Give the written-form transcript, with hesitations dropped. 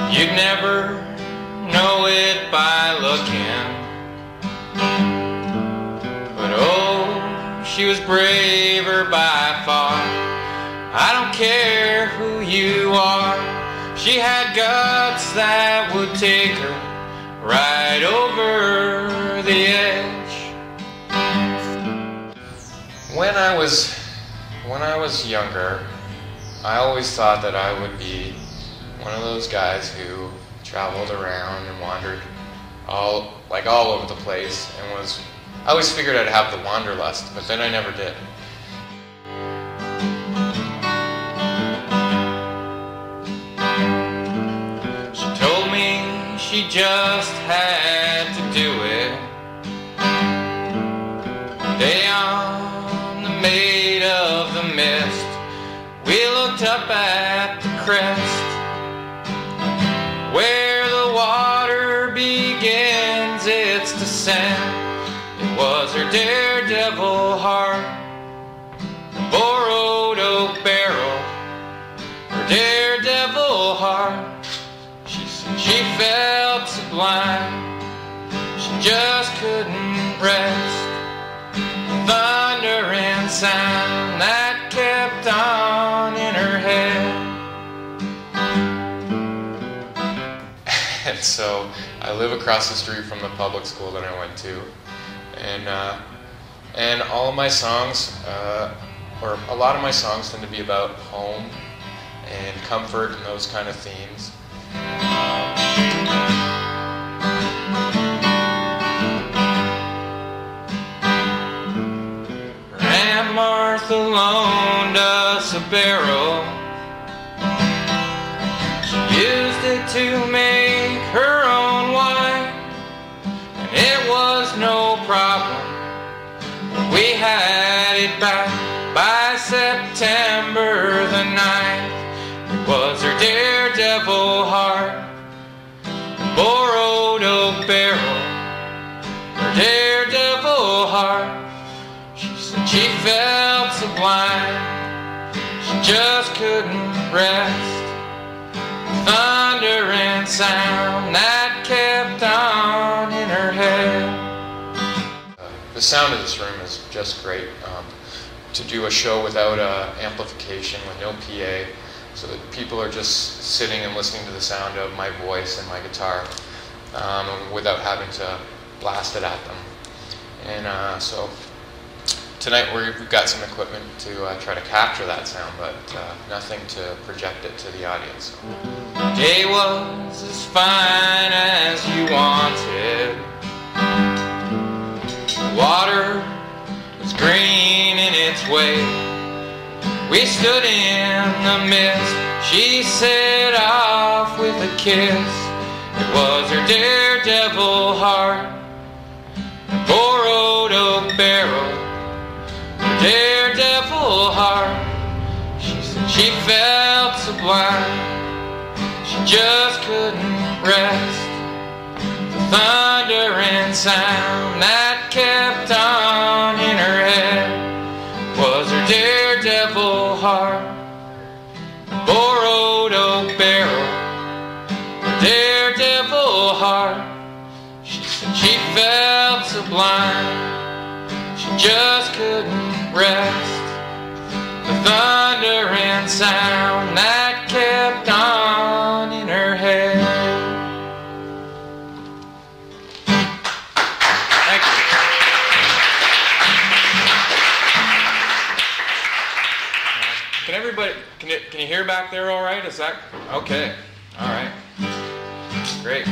You'd never know it by looking, but oh, she was braver by far. I don't care who you are, she had guts that would take her right over the edge. When I was younger, I always thought that I would be one of those guys who traveled around and wandered all over the place, and I always figured I'd have the wanderlust, but then I never did. She told me she just had to do it. Day on the Maid of the Mist, we looked up at the crest, where the water begins its descent. It was her daredevil heart, the borrowed oak barrel, her daredevil heart. She said she felt sublime, she just couldn't rest. Thunder and sound that kept on in her head. And so I live across the street from the public school that I went to, and all of my songs, or a lot of my songs, tend to be about home and comfort and those kind of themes. Aunt Martha loaned us a barrel. She used it to make her own wine, and it was no problem. We had it back by September the 9th. It was her daredevil heart, the borrowed oak barrel, her daredevil heart. She said she felt sublime, she just couldn't rest. Thunder and sound that kept on in her head. The sound of this room is just great. To do a show without amplification, with no PA, so that people are just sitting and listening to the sound of my voice and my guitar, without having to blast it at them. And so tonight we've got some equipment to try to capture that sound, but nothing to project it to the audience. The day was as fine as you wanted. The water was green in its way. We stood in the mist. She set off with a kiss. It was her daredevil heart, the borrowed oak barrel, her daredevil heart. She said she felt sublime, she just couldn't rest. The thunder and sound that kept on in her head was her daredevil heart, the borrowed oak barrel, her daredevil heart. She said she felt sublime, she just couldn't rest. The thunder and sound that kept on in her head. Thank you. Can everybody, can you hear back there all right? Is that okay? All right. Great.